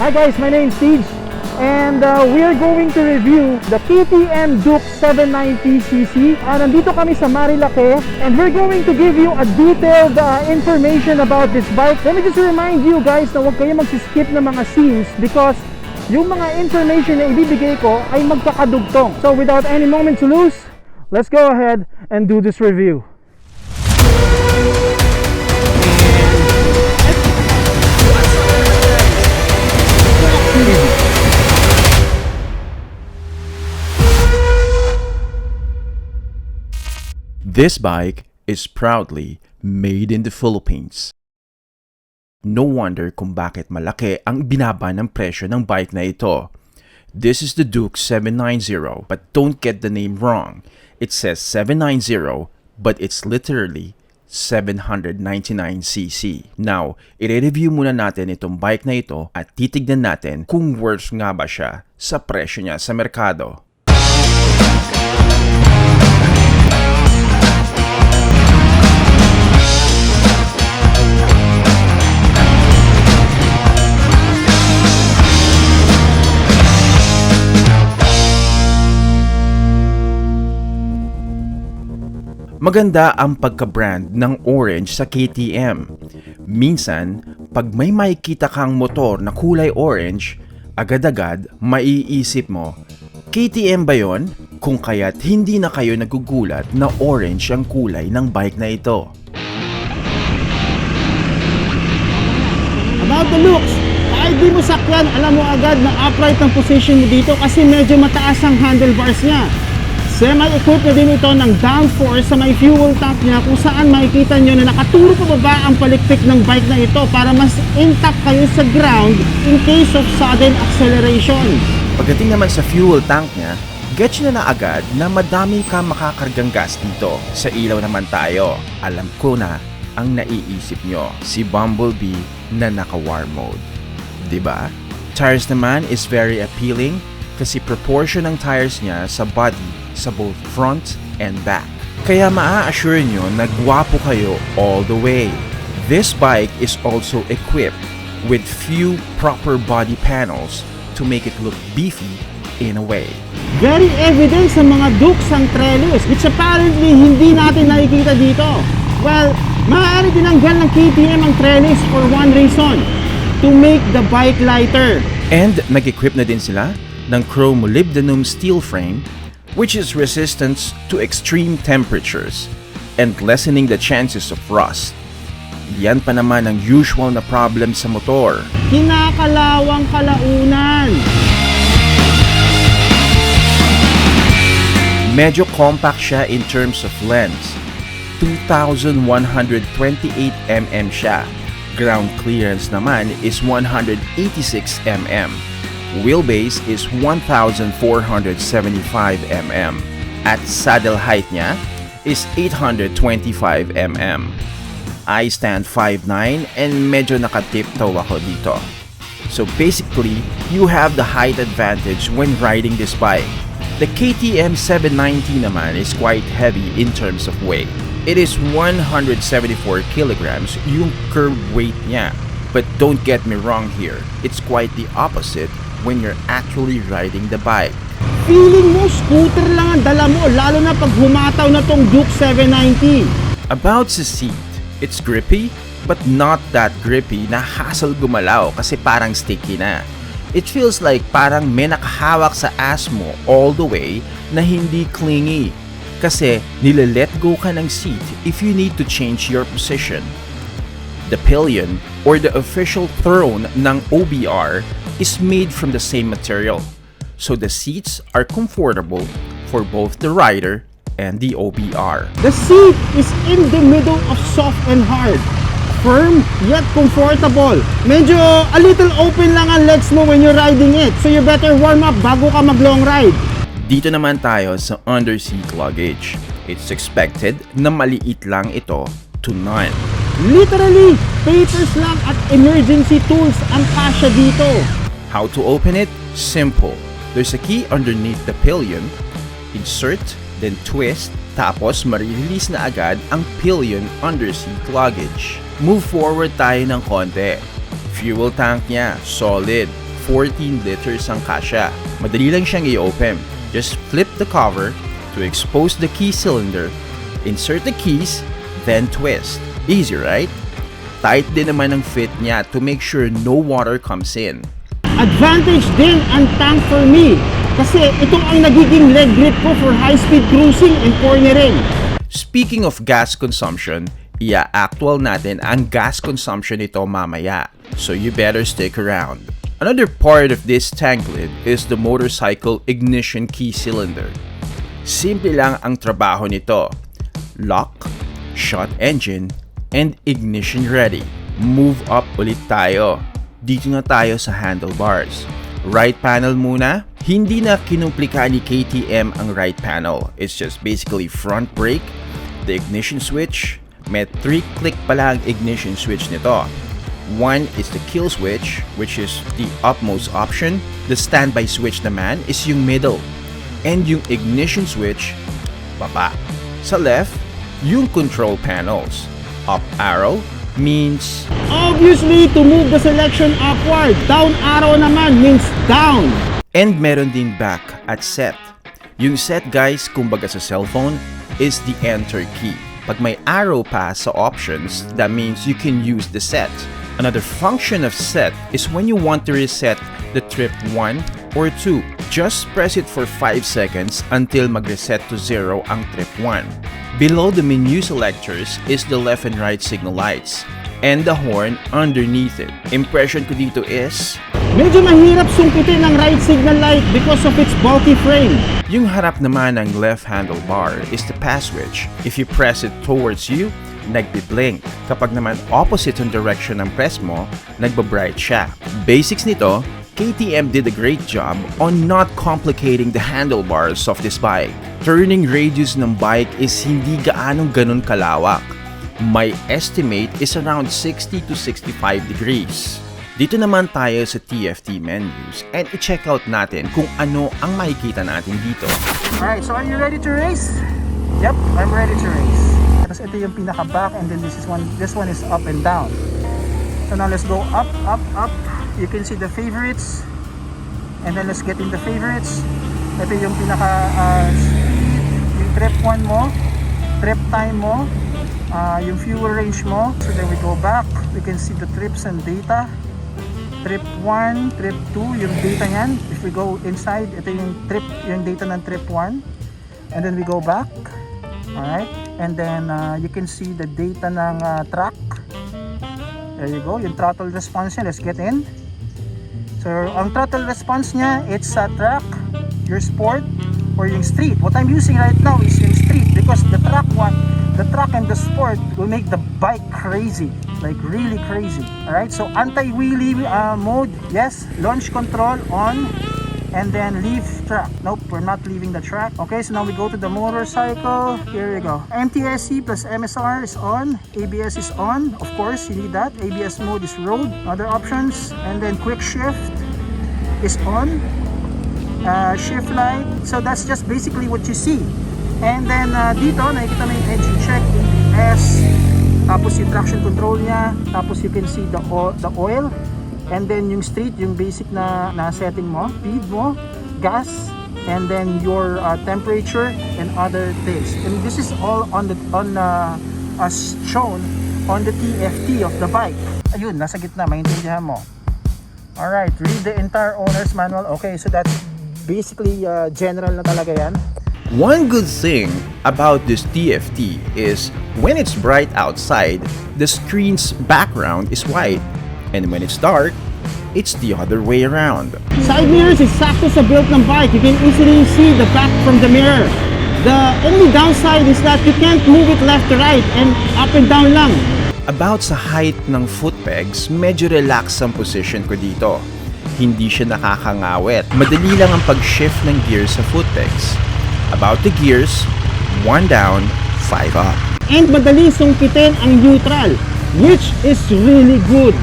Hi guys, my name is Ceej, and we are going to review the KTM Duke 790cc. Nandito kami sa Marilake, and we're going to give you a detailed information about this bike. Let me just remind you guys na huwag kayo magsiskip ng mga scenes because yung mga information na ibibigay ko ay magkakadugtong. So without any moment to lose, let's go ahead and do this review. This bike is proudly made in the Philippines. No wonder kung bakit malaki ang binaba ng presyo ng bike na ito. This is the Duke 790, but don't get the name wrong. It says 790, but it's literally 799cc. Now, i-review muna natin itong bike na ito at titignan natin kung worth nga ba siya sa presyo niya sa merkado. Maganda ang pagka-brand ng orange sa KTM. Minsan, pag may makikita kang motor na kulay orange, agad-agad maiisip mo, KTM ba yon? Kung kaya't hindi na kayo nagugulat na orange ang kulay ng bike na ito. About the looks, kahit di mo sakyan, alam mo agad na upright ang position mo dito kasi medyo mataas ang handlebars niya. Semi-equipped na din ito ng downforce sa may fuel tank niya kung saan makikita nyo na nakaturo pababa ang palikpik ng bike na ito para mas intact kayo sa ground in case of sudden acceleration. Pagdating naman sa fuel tank niya, gets na agad na madami ka makakargang gas dito. Sa ilaw naman tayo, alam ko na ang naiisip nyo, si Bumblebee na naka-war mode. Diba? Tires naman is very appealing kasi proportion ng tires niya sa body sa both front and back. Kaya maa-assure nyo na gwapo kayo all the way. This bike is also equipped with few proper body panels to make it look beefy in a way. Very evident sa mga Dukes ang trellis which apparently hindi natin nakikita dito. Well, maaari tinanggal ng KTM ang trellis for one reason, to make the bike lighter. And nag-equip na din sila ng chrome molybdenum steel frame which is resistant to extreme temperatures and lessening the chances of rust. Yan pa naman ang usual na problem sa motor. Kinakalawang kalaunan. Medyo compact siya in terms of length. 2,128 mm siya. Ground clearance naman is 186 mm. Wheelbase is 1,475 mm. At saddle height niya is 825 mm. I stand 5'9" and medyo nakatiptoe ako dito. So basically, you have the height advantage when riding this bike. The KTM 790 naman is quite heavy in terms of weight. It is 174 kilograms yung curb weight niya. But don't get me wrong here, it's quite the opposite when you're actually riding the bike. Feeling mo scooter lang ang dala mo, lalo na pag humataw na tong Duke 790. About sa seat, it's grippy but not that grippy na hassle gumalaw kasi parang sticky na. It feels like parang may nakahawak sa ass mo all the way na hindi clingy kasi nile-let go ka ng seat if you need to change your position. The pillion or the official throne ng OBR is made from the same material, so the seats are comfortable for both the rider and the OBR. The seat is in the middle of soft and hard. Firm yet comfortable. Medyo a little open lang ang legs mo when you're riding it, so you better warm up bago ka mag-long ride. Dito naman tayo sa underseat luggage. It's expected na maliit lang ito to none. Literally, papers lang at emergency tools ang kasya dito. How to open it? Simple. There's a key underneath the pillion. Insert, then twist, tapos marirelease na agad ang pillion underseat luggage. Move forward tayo ng konti. Fuel tank niya, solid. 14 liters ang kasya. Madali lang siyang i-open. Just flip the cover to expose the key cylinder, insert the keys, then twist. Easy, right? Tight din naman ang fit niya to make sure no water comes in. Advantage din ang tank for me kasi ito ang nagiging leg grip ko for high-speed cruising and cornering. Speaking of gas consumption, ia-actual natin ang gas consumption nito mamaya, so you better stick around. Another part of this tank lid is the motorcycle ignition key cylinder. Simple lang ang trabaho nito. Lock, shut engine, and ignition ready. Move up ulit tayo. Dito na tayo sa handlebars. Right panel muna. Hindi na kinumplika ni KTM ang right panel. It's just basically front brake, the ignition switch. May 3 click pala ang ignition switch nito. One is the kill switch, which is the upmost option. The standby switch naman is yung middle. And yung ignition switch, baba. Sa left, yung control panels. Up arrow means Obviously, to move the selection upward. Down arrow naman means down. and meron din back at set. Yung set guys, kumbaga sa cellphone, is the enter key. Pag may arrow pa sa options, that means you can use the set. Another function of set is when you want to reset the trip 1 or 2. Just press it for 5 seconds until mag-reset to 0 ang trip 1. Below the menu selectors is the left and right signal lights and the horn underneath it. Impression ko dito is Medyo mahirap sungkitin ang right signal light because of its bulky frame. yung harap naman ng left handlebar is the pass switch. If you press it towards you, nagbi-blink. Kapag naman opposite ang direction ng press mo, nagba-bright siya. Basics nito, KTM did a great job on not complicating the handlebars of this bike. Turning radius ng bike is hindi gaanong ganun kalawak. My estimate is around 60 to 65 degrees. Dito naman tayo sa TFT menus and i-check out natin kung ano ang makikita natin dito. Alright, so are you ready to race? Yep, I'm ready to race. Tapos ito yung pinaka-back and then this one is up and down. So now let's go up, up, up. You can see the favorites. And then let's get in the favorites. Ito yung yung trip 1 mo, trip time mo, yung fuel range mo. So then we go back. We can see the trips and data. Trip 1, trip 2, yung data niyan. If we go inside, ito yung data ng trip 1. And then we go back. Alright. And then you can see the data ng track. There you go. Yung throttle response niya. Let's get in. So, ang throttle response niya, it's track, your sport, or yung street. What I'm using right now is yung street because the track and the sport will make the bike crazy, like really crazy. Alright, so anti-wheelie mode, yes. Launch control on, and then leave track. Nope, we're not leaving the track. Okay, so now we go to the motorcycle. Here we go. MTSC plus MSR is on. ABS is on. Of course, you need that. ABS mode is road. Other options. And then quick shift is on. Shift light. So that's just basically what you see. And then dito, nakikita mo yung engine check, ABS. Tapos yung traction control niya. Tapos you can see the oil. And then yung street, yung basic na setting mo, speed mo, gas, and then your temperature and other things. And this is all as shown on the TFT of the bike. Ayun, nasa gitna, maintindihan mo. Alright, read the entire owner's manual. Okay, so that's basically general na talaga yan. One good thing about this TFT is when it's bright outside, the screen's background is white. And when it's dark, it's the other way around. Side mirrors is sakto sa build ng bike. You can easily see the back from the mirror. The only downside is that you can't move it left to right and up and down lang. About sa height ng foot pegs, medyo relax ang position ko dito. Hindi siya nakakangawit. Madali lang ang pag-shift ng gears sa foot pegs. About the gears, 1 down, 5 up. And madali sungkitin ang neutral, which is really good.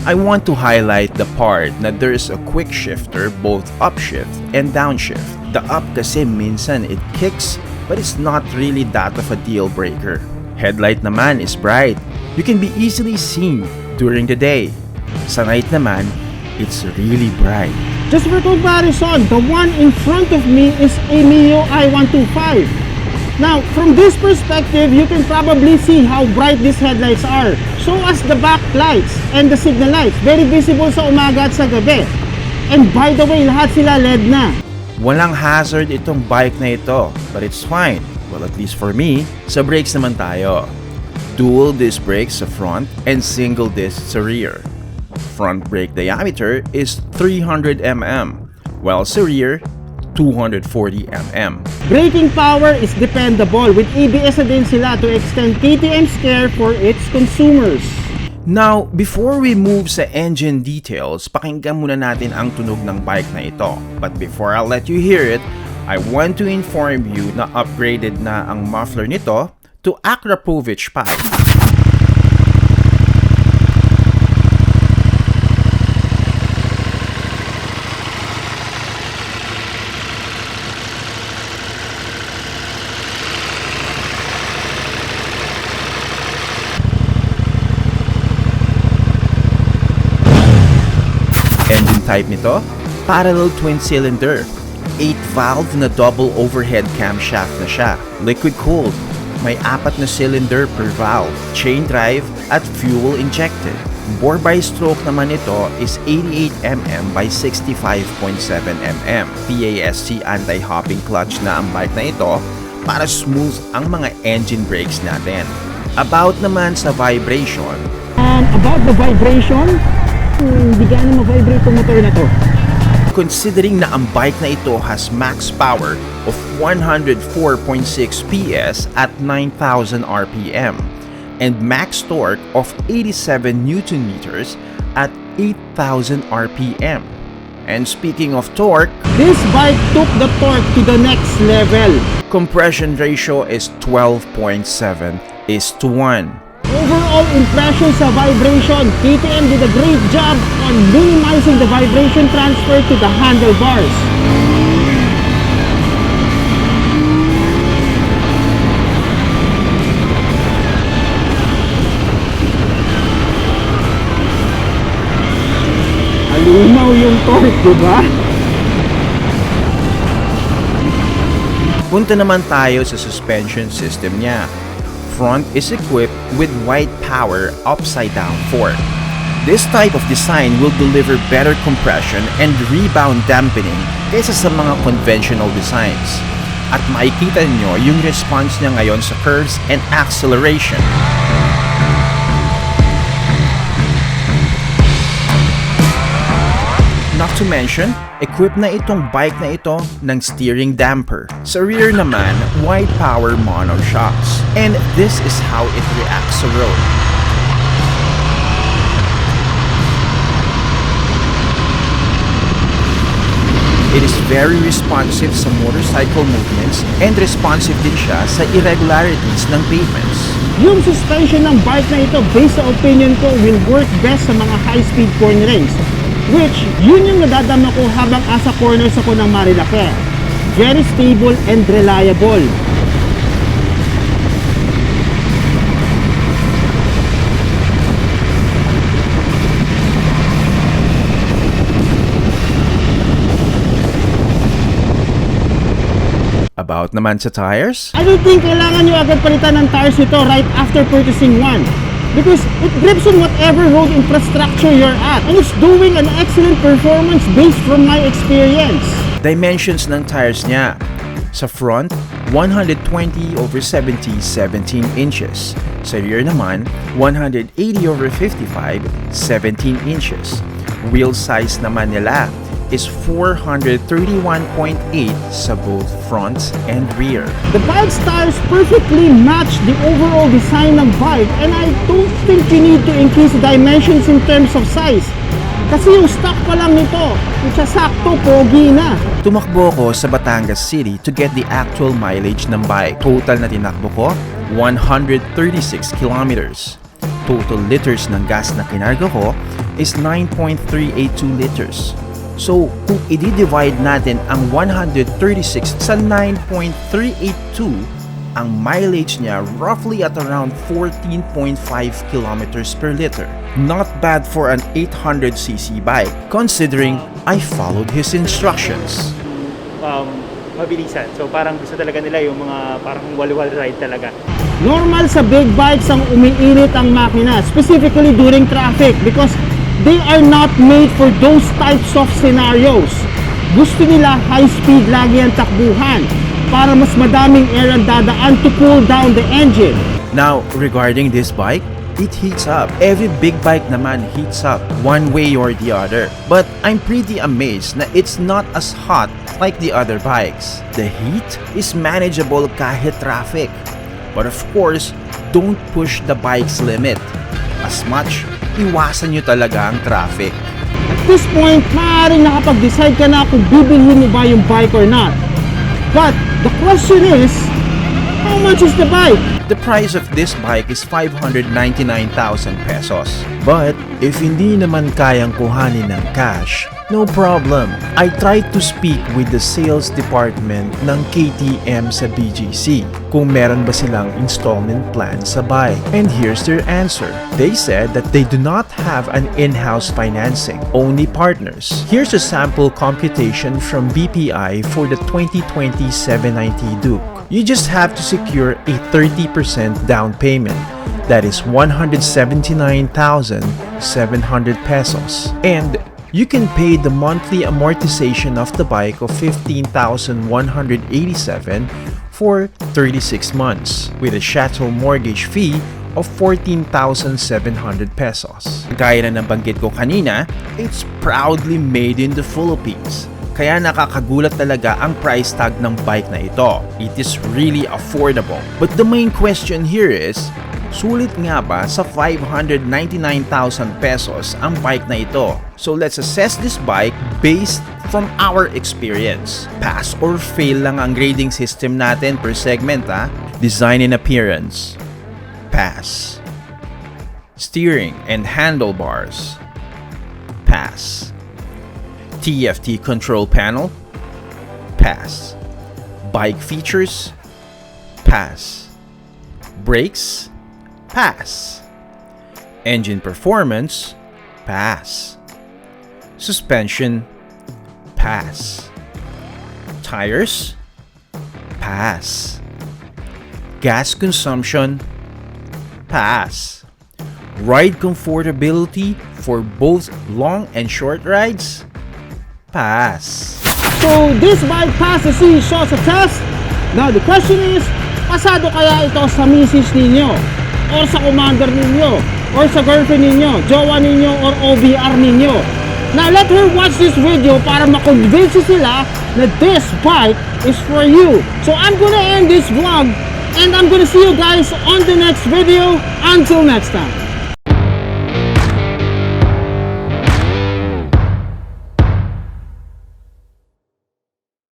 I want to highlight the part na there's a quick shifter, both upshift and downshift. The up kasi minsan it kicks, but it's not really that of a deal breaker. Headlight naman is bright. You can be easily seen during the day. Sa night naman, it's really bright. Just for comparison, the one in front of me is a Mio i125. Now, from this perspective, you can probably see how bright these headlights are. So as the back lights and the signal lights, very visible sa umaga at sa gabi. And by the way, lahat sila LED na. Walang hazard itong bike na ito, but it's fine. Well, at least for me, sa brakes naman tayo. Dual disc brakes sa front and single disc sa rear. Front brake diameter is 300 mm, while sa rear, 240 mm. Braking power is dependable with ABS na din sila to extend KTM's care for its consumers. Now, before we move sa engine details, pakinggan muna natin ang tunog ng bike na ito. But before I let you hear it, I want to inform you na upgraded na ang muffler nito to Akrapovic pipe. Engine type nito, parallel twin cylinder, 8-valve na double overhead camshaft na siya, liquid cooled, may 4 na cylinder per valve, chain drive at fuel injected. Bore by stroke naman ito is 88 mm by 65.7 mm. PASC anti-hopping clutch na ang bike na ito para smooth ang mga engine brakes natin. About naman sa vibration, About the vibration, hindi gaano ma-vibrate yung motor na to. considering na ang bike na ito has max power of 104.6 PS at 9,000 RPM and max torque of 87 Newton meters at 8,000 RPM. And speaking of torque, This bike took the torque to the next level. compression ratio is 12.7:1. Overall impression sa vibration, KTM did a great job on minimizing the vibration transfer to the handlebars. Alumaw yung torque, diba? Punta naman tayo sa suspension system niya. Front is equipped with white power upside-down fork. This type of design will deliver better compression and rebound dampening kaysa sa mga conventional designs. At makikita nyo yung response niya ngayon sa curves and acceleration. Not to mention, equipped na itong bike na ito ng steering damper. Sa rear naman, wide power monoshocks. And this is how it reacts sa road. It is very responsive sa motorcycle movements and responsive din siya sa irregularities ng pavements. Yung suspension ng bike na ito, based sa opinion ko, will work best sa mga high-speed cornerings. Which, yun yung nadadama ko habang asa corners ako ng Marilake. Very stable and reliable. About naman sa tires, I don't think kailangan nyo agad palitan ng tires nito right after purchasing one. Because it grips on whatever road infrastructure you're at. And it's doing an excellent performance based from my experience. dimensions ng tires niya. Sa front, 120/70, 17 inches. Sa rear naman, 180/55, 17 inches. Wheel size naman nila is 431.8 sa both fronts and rear. The bike's tires perfectly match the overall design ng bike, and I don't think you need to increase the dimensions in terms of size. Kasi yung stock pa lang nito, yung sa sakto, pogi na. Tumakbo ko sa Batangas City to get the actual mileage ng bike. Total na tinakbo ko, 136 kilometers. Total liters ng gas na kinarga ko is 9.382 liters. So, kung i-divide natin ang 136 sa 9.382, ang mileage niya roughly at around 14.5 kilometers per liter. Not bad for an 800cc bike, considering I followed his instructions. Mabilisan. So parang gusto talaga nila yung mga parang wall-wall ride talaga. Normal sa big bikes ang umiinit ang makina, specifically during traffic, because they are not made for those types of scenarios. Gusto nila high speed lagi ang takbuhan para mas madaming air ang dadaan to cool down the engine. Now, regarding this bike, it heats up. Every big bike naman heats up one way or the other. But I'm pretty amazed na it's not as hot like the other bikes. The heat is manageable kahit traffic. But of course, don't push the bike's limit. As much, iwasan nyo talaga ang traffic. At this point, maaaring nakapag-decide ka na kung bibilhin mo ba yung bike or not. But the question is, how much is the bike? The price of this bike is 599,000 pesos. But if hindi naman kayang kuhanin ng cash, no problem. I tried to speak with the sales department ng KTM sa BGC kung meron ba silang installment plan sa bike. And here's their answer. They said that they do not have an in-house financing, only partners. Here's a sample computation from BPI for the 2020 790 Duke. You just have to secure a 30% down payment. That is 179,700 pesos. And you can pay the monthly amortization of the bike of 15,187 for 36 months with a chattel mortgage fee of 14,700 pesos. Gaya na nabanggit ko kanina, it's proudly made in the Philippines. Kaya nakakagulat talaga ang price tag ng bike na ito. It is really affordable. But the main question here is, sulit nga ba sa 599,000 pesos ang bike na ito? So let's assess this bike based from our experience. Pass or fail lang ang grading system natin per segment ha. Design and appearance. Pass. Steering and handlebars. Pass. TFT control panel. Pass. Bike features. Pass. Brakes. Pass. Engine performance. Pass. Suspension. Pass. Tires. Pass. Gas consumption. Pass. Ride comfortability for both long and short rides. Pass. So this bike passed the ceejsosa test. Now the question is, pasado kaya ito sa misis ninyo, or sa commander ninyo, or sa girlfriend ninyo, jowa ninyo, or OBR ninyo? Now let her watch this video para makonvince sila na this bike is for you. So I'm gonna end this vlog and I'm gonna see you guys on the next video. Until next time.